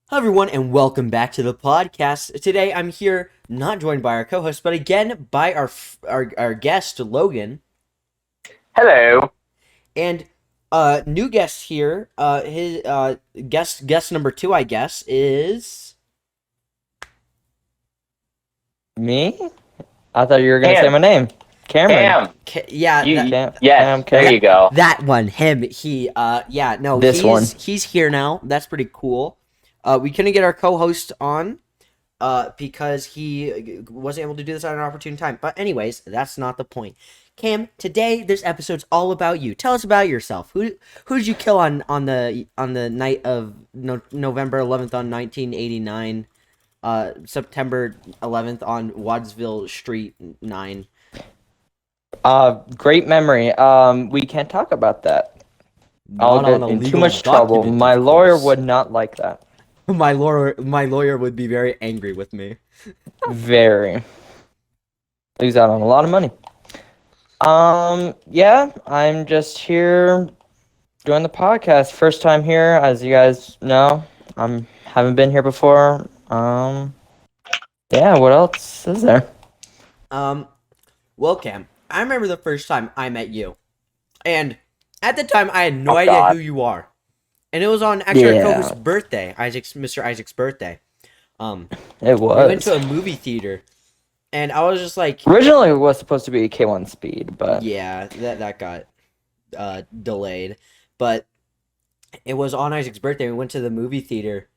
Hello, everyone, and welcome back to the podcast. Today, I'm here, not joined by our co-host, but again by our guest Logan, Hello. and new guest here. His guest number 2, I guess, is Me? I thought you were gonna say Cam. my name. Cameron. Cam. Yeah, Yes, there yeah, you go. that one, him. He yeah, no, This one. he's here now. That's pretty cool. We couldn't get our co-host on because he wasn't able to do this at an opportune time. But anyways, that's not the point. Cam, today this episode's all about you. Tell us about yourself. Who did you kill on the night of November 11th on 1989, September 11th on Wadsville Street 9? Great memory. We can't talk about that. I'll Not on get a in too legal much trouble. document, My of lawyer course. would not like that. My lawyer would be very angry with me. Very. Lose out on a lot of money. Yeah, I'm just here doing the podcast. First time here, as you guys know. Haven't been here before. Yeah, what else is there? Well, Cam, I remember the first time I met you, and at the time I had no Oh, idea God. who you are, and it was on actually Yeah. our co-host's birthday, Mr. Isaac's birthday. It We went was. to a movie theater, and I was just like, Originally, it was supposed to be K1 Speed, but yeah, that got delayed, but it was on Isaac's birthday. We went to the movie theater,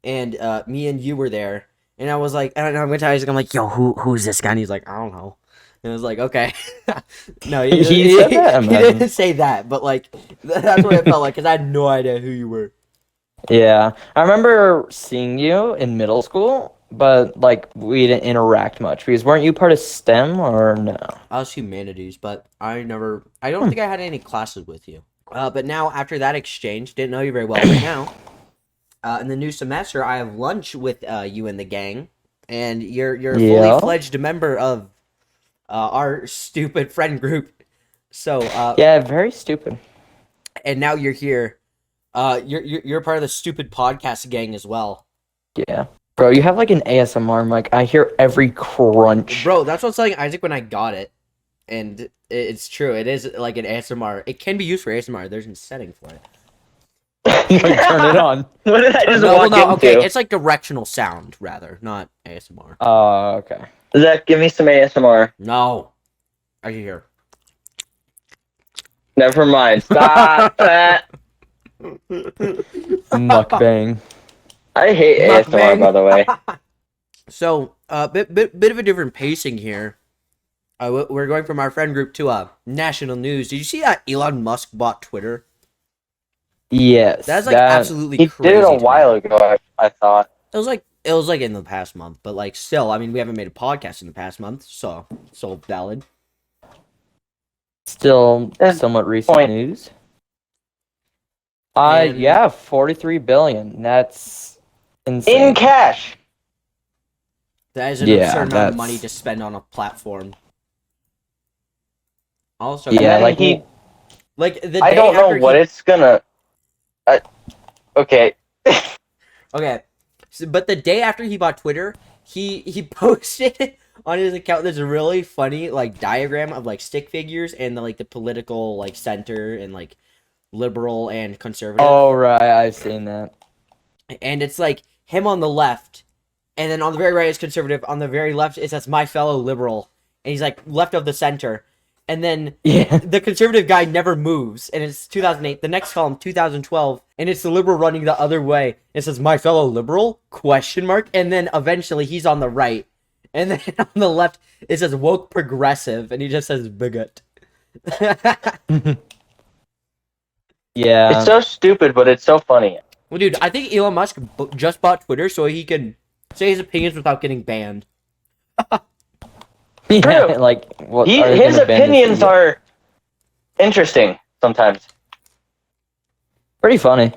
and me and you were there, and I was like, and I went to Isaac. I'm like, yo, who's this guy? And he's like, I don't know. And I was like, okay. No, He said that, he imagine. didn't say that, but like that's what it felt like because I had no idea who you were. yeah. I remember seeing you in middle school, but like we didn't interact much because weren't you part of STEM or no? I was humanities, but I don't think I had any classes with you. But now after that exchange, didn't know you very well. But now, in the new semester, I have lunch with you and the gang, and you're a Yeah. fully fledged member of our stupid friend group. So Yeah, very stupid. and now you're here. You're part of the stupid podcast gang as well, Yeah. Bro, you have like an ASMR mic. I hear every crunch. bro. That's what I was telling Isaac when I got it, and it's true. It is like an ASMR. It can be used for ASMR. There's a setting for it. Turn it on. What did I just No, walk into? okay. It's like directional sound rather, not ASMR. Oh, okay. Zach, give me some ASMR. No, I can hear. Never mind. Stop that. Mukbang. I hate Mukbang. ASMR, by the way. So, bit of a different pacing here. We're going from our friend group to national news. Did you see that Elon Musk bought Twitter? Yes. That's like that- absolutely He crazy. did it to a me. while ago, I thought. It was like in the past month, but like still, I mean, we haven't made a podcast in the past month, so valid. Still That's somewhat recent point. news. And- Yeah, 43 billion. That's insane. In cash. That is an Yeah, absurd amount of that's- money to spend on a platform. Also, Yeah, And like he. like the day I don't know after what he- it's gonna. Okay. Okay, but the day after he bought Twitter, he posted on his account this really funny like diagram of like stick figures and the political like center and like liberal and conservative. Oh, right. I've seen that. And it's like him on the left, and then on the very right is conservative. On the very left it says my fellow liberal, and he's like left of the center. And then Yeah. the conservative guy never moves, and it's 2008. The next column, 2012, and it's the liberal running the other way. It says "My fellow liberal?" ? And then eventually he's on the right, and then on the left it says "woke progressive," and he just says "bigot." Yeah. It's so stupid, but it's so funny. Well, dude, I think Elon Musk just bought Twitter so he can say his opinions without getting banned. Yeah, True. like what? His opinions are interesting sometimes. pretty funny.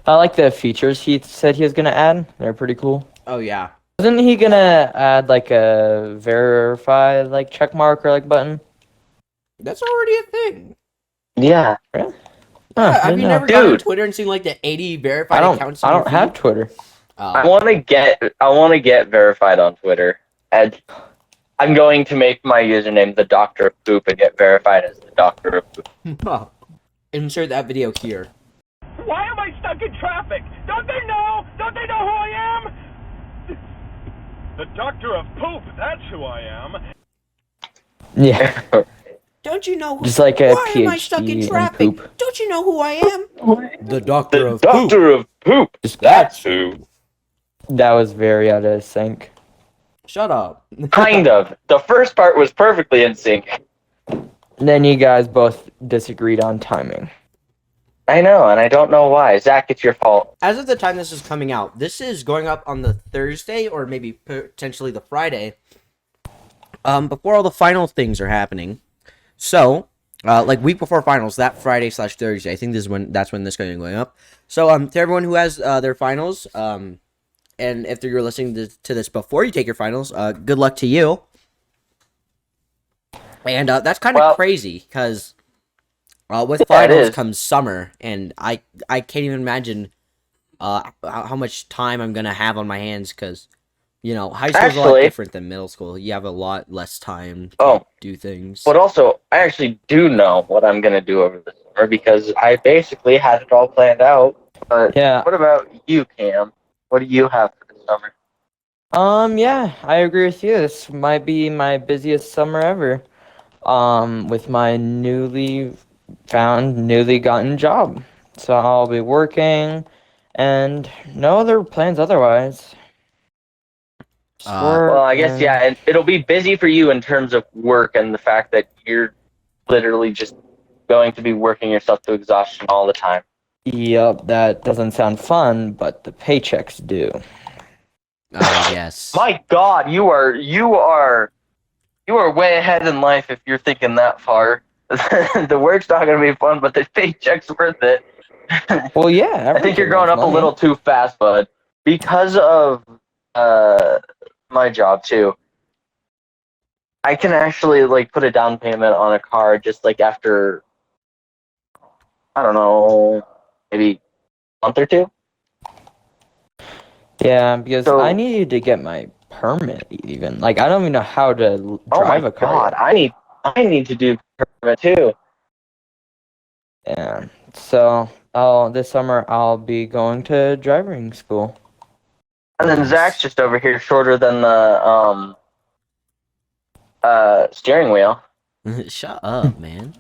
I like the features he said he was gonna add. They're pretty cool. Oh yeah. Wasn't he gonna add like a verify like check mark or like button? That's already a thing. Yeah. Really? Have didn't you know. never gone on Dude. Twitter and seen like the 80 verified I accounts? don't. in I your don't have feed? Twitter. I want to get verified on Twitter, and I'm going to make my username the Doctor of Poop and get verified as the Doctor of Poop. Insert that video here. Why am I stuck in traffic? Don't they know? Don't they know who I am? The Doctor of Poop, that's who I am. Yeah. Don't you know who? Just like a Why am I stuck in PhD in traffic? poop. Don't you know who I am? The Doctor The of Poop. Doctor of Poop. That's who. That was very out of sync. Shut up. Kind of. The first part was perfectly in sync. Then you guys both disagreed on timing. I know, and I don't know why. Zach, it's your fault. As of the time this is coming out, this is going up on the Thursday or maybe potentially the Friday. Before all the final things are happening. So, like week before finals, that Friday/Thursday. I think that's when this is going up. So, to everyone who has their finals, and if you're listening to this before you take your finals, good luck to you. And that's kind of crazy because with finals comes summer, and I can't even imagine how much time I'm gonna have on my hands because high school is a lot different than middle school. You have a lot less time to do things. But also, I actually do know what I'm gonna do over the summer because I basically had it all planned out. But Yeah. What about you, Cam? What do you have for the summer? Yeah, I agree with you. This might be my busiest summer ever. With my newly gotten job. So I'll be working and no other plans otherwise. Well, I guess, yeah, and it'll be busy for you in terms of work and the fact that you're literally just going to be working yourself to exhaustion all the time. Yep, that doesn't sound fun, but the paychecks do. Yes. My God, you are way ahead in life if you're thinking that far. The work's not going to be fun, but the paycheck's worth it. Well, yeah. I think you're growing up a little too fast, bud. Because of my job too, I can actually put a down payment on a car just after, I don't know, maybe a month or two. Yeah, because I needed to get my permit even. I don't even know how to drive a car. Oh my God, I need to do permit too. Yeah. So, this summer I'll be going to driving school. And then Zach's just over here shorter than the steering wheel. Shut up, man.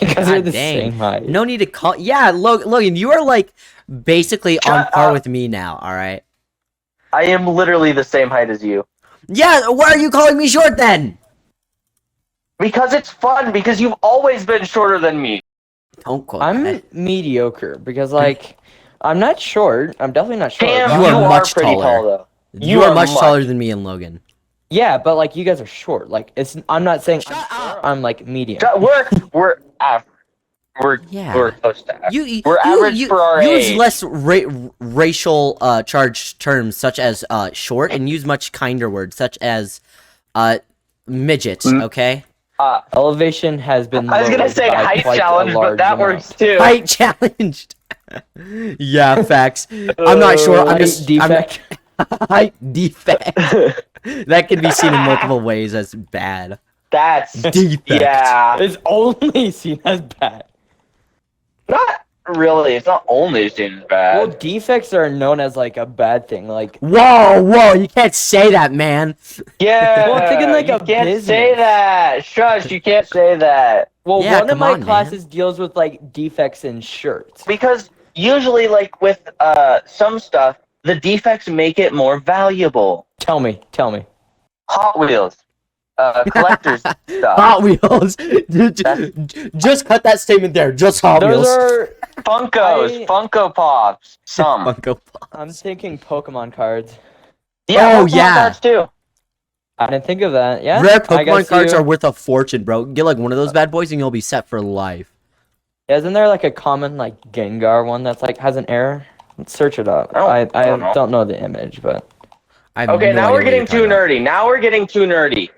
Because they're the same height. No need to call. Yeah, Logan, you are basically on par with me now. All right. I am literally the same height as you. Yeah. Why are you calling me short then? Because it's fun. Because you've always been shorter than me. Don't quote. I'm mediocre because I'm not short. I'm definitely not short. Cam, You are much pretty taller. tall though. You are much taller than me and Logan. Yeah, but you guys are short. I'm not saying Shut up. I'm medium. We're average. We're close to average. We're average for our age. Use less racial charged terms such as short, and use much kinder words such as midget. Okay. Elevation has been. I was gonna say height challenge, but that works too. Height challenged. Yeah, facts. I'm not sure. I'm just defect. Height defect. That can be seen in multiple ways as bad. That's Defect. Yeah. It's only seen as bad. Not really. It's not only seen as bad. Well, defects are known as a bad thing. Whoa, you can't say that, man. Yeah. Well, I'm thinking you a can't business. say that. Shush, you can't say that. Well, Yeah, one of come my on, classes deals with defects in shirts. Because usually, with some stuff, the defects make it more valuable. Tell me. Hot Wheels. Collector's stuff. Hot Wheels. Just cut that statement there. Just Hot Those Wheels. are. Funkos. Funko Pops. Some. Funko Pop. I'm thinking Pokemon cards. Yeah, Oh, Pokemon yeah. cards too. I didn't think of that. Yeah. Rare I Pokemon guess cards are worth a fortune, bro. Get one of those bad boys and you'll be set for life. Isn't there a common Gengar one that's has an error? Let's search it up. I I don't know. don't know the image, but I have Okay, no now idea we're what getting you're too talking about. nerdy. Now we're getting too nerdy.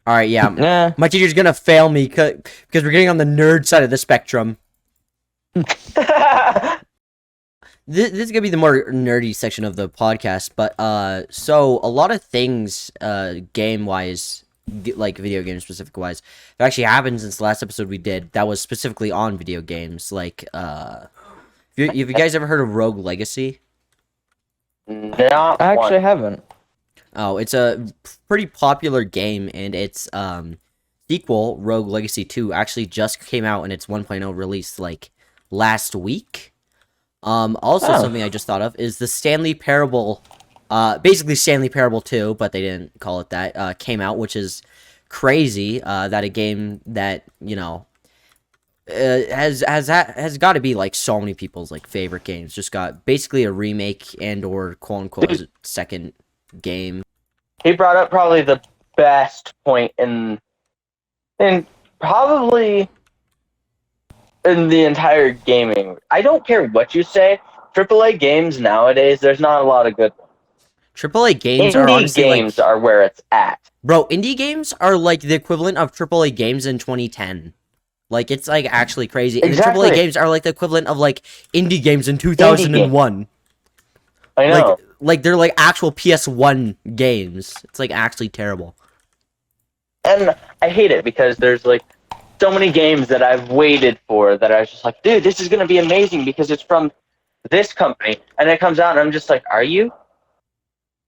All right, yeah. nah. My teacher's gonna fail me because we're getting on the nerd side of the spectrum. this is gonna be the more nerdy section of the podcast, but so a lot of things, game wise, like video game specific wise, that actually happened since the last episode we did. That was specifically on video games. Like, have you guys ever heard of Rogue Legacy? Not I actually one. haven't. Oh, it's a pretty popular game, and its sequel, Rogue Legacy 2, actually just came out, and its 1.0 released like last week. Also Oh. something I just thought of is the Stanley Parable, basically Stanley Parable 2, but they didn't call it that, came out, which is crazy, that a game that, you know, has got to be like so many people's like favorite games, just got basically a remake and or quote unquote second game. He brought up probably the best point in probably in the entire gaming. I don't care what you say. AAA games nowadays, there's not a lot of good. AAA games are Indie honestly games like, are where it's at. bro, indie games are like the equivalent of AAA games in 2010. Like, it's like actually crazy. And Exactly. the AAA games are like the equivalent of like indie games in 2001. I know. Like they're like actual PS1 games. It's like actually terrible. And I hate it because there's like so many games that I've waited for that I was just like, dude, this is gonna be amazing because it's from this company, and it comes out and I'm just like, are you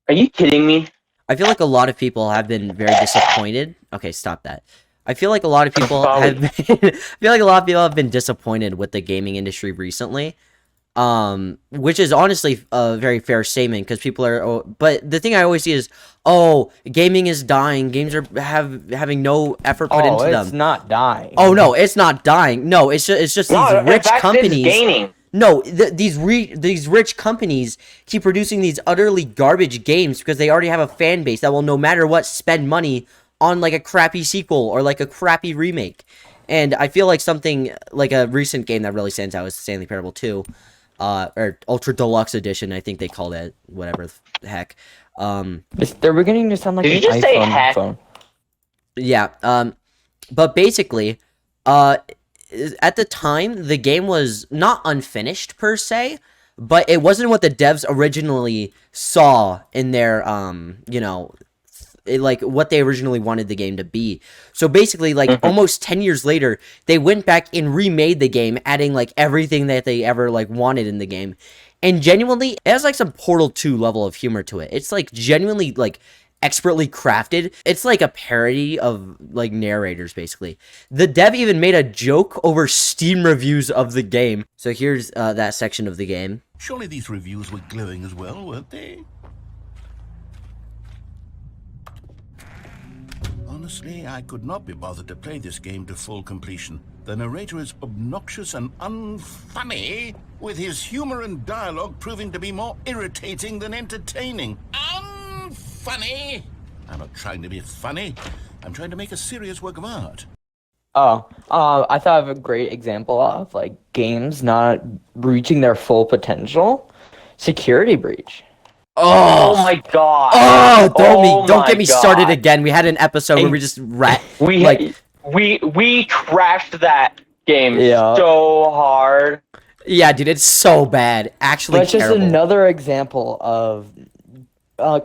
kidding me? I feel like a lot of people have been very disappointed. Okay, stop that. I feel like a lot of people have been, I feel like a lot of people have been disappointed with the gaming industry recently. Which is honestly a very fair statement because people are, but the thing I always see is, oh, gaming is dying. Games are having no effort put into them. It's not dying. Oh no, it's not dying. No, it's just No, these in rich fact, companies. it's gaining. No, these rich companies keep producing these utterly garbage games because they already have a fan base that will, no matter what, spend money on like a crappy sequel or like a crappy remake. And I feel like something like a recent game that really stands out is Stanley Parable 2. Or Ultra Deluxe Edition, I think they called it, whatever the heck. They're beginning to sound like Did an you just say iPhone heck? phone. Yeah, but basically, at the time, the game was not unfinished per se, but it wasn't what the devs originally saw in their, you know, like what they originally wanted the game to be. So basically, like almost 10 years later, they went back and remade the game, adding like everything that they ever like wanted in the game. And genuinely, it has like some Portal 2 level of humor to it. It's like genuinely like expertly crafted. It's like a parody of like narrators basically. The dev even made a joke over Steam reviews of the game. So here's that section of the game. Surely these reviews were glowing as well, weren't they? Honestly, I could not be bothered to play this game to full completion. The narrator is obnoxious and unfunny, with his humor and dialogue proving to be more irritating than entertaining. Unfunny! I'm not trying to be funny. I'm trying to make a serious work of art. I thought of a great example of like games not reaching their full potential. Security Breach. Oh my god! Oh, Oh don't my get me God. started again. We had an episode where we just We trashed that game Yeah. so hard. yeah, dude, it's so bad. Actually, That's just terrible. another example of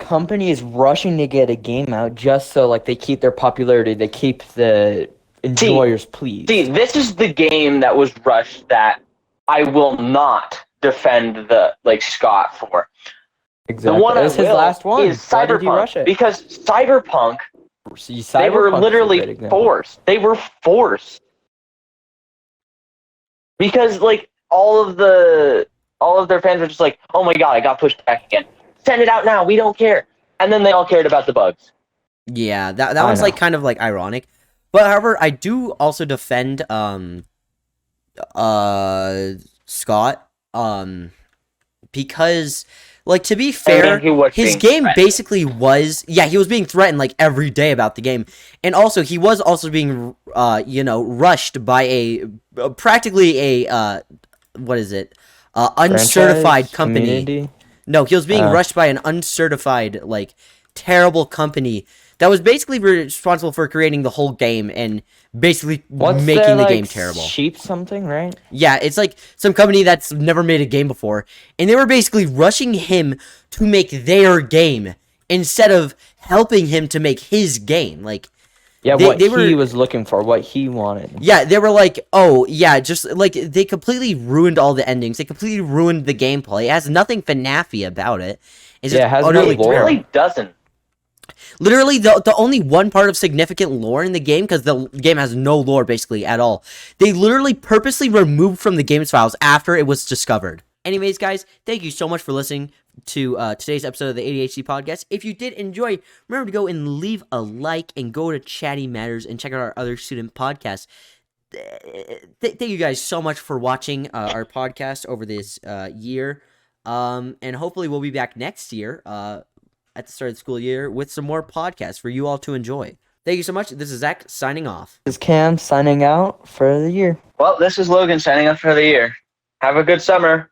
companies rushing to get a game out just so like they keep their popularity, they keep the enjoyers pleased. See, this is the game that was rushed that I will not defend the Scott for. Exactly. The one That I was his will last one. is Why did he rush Cyberpunk, it? because Cyberpunk, See, they were Cyberpunk's a great literally example. forced. They were forced because like all of their fans were just like, "Oh my god, I got pushed back again. Send it out now. We don't care." And then they all cared about the bugs. Yeah, that I one's know. like kind of like ironic. But however, I do also defend Scott because like to be fair, he was his being game threatened. basically was he was being threatened like every day about the game. And also he was also being you know, rushed by a practically a what is it? Uncertified Franchise, company. community. No, he was being rushed by an uncertified, like, terrible company that was basically responsible for creating the whole game and basically What's making their, the like, game terrible. Sheep something, right? Yeah, it's like some company that's never made a game before, and they were basically rushing him to make their game instead of helping him to make his game. Like, Yeah, They- what they he were- was looking for, what he wanted. yeah, they were like, oh, yeah, just like they completely ruined all the endings. They completely ruined the gameplay. It has nothing FNAF-y about it. It's Yeah, just it has no utterly It lore. terrible. really doesn't. Literally, the only one part of significant lore in the game, because the game has no lore basically at all, they literally purposely removed from the game's files after it was discovered. Anyways, guys, thank you so much for listening to today's episode of the ADHD podcast. If you did enjoy, remember to go and leave a like and go to Chatty Matters and check out our other student podcasts. Thank you guys so much for watching our podcast over this year. And hopefully we'll be back next year at the start of the school year with some more podcasts for you all to enjoy. Thank you so much. This is Zach signing off. This is Cam signing out for the year. Well, this is Logan signing up for the year. Have a good summer.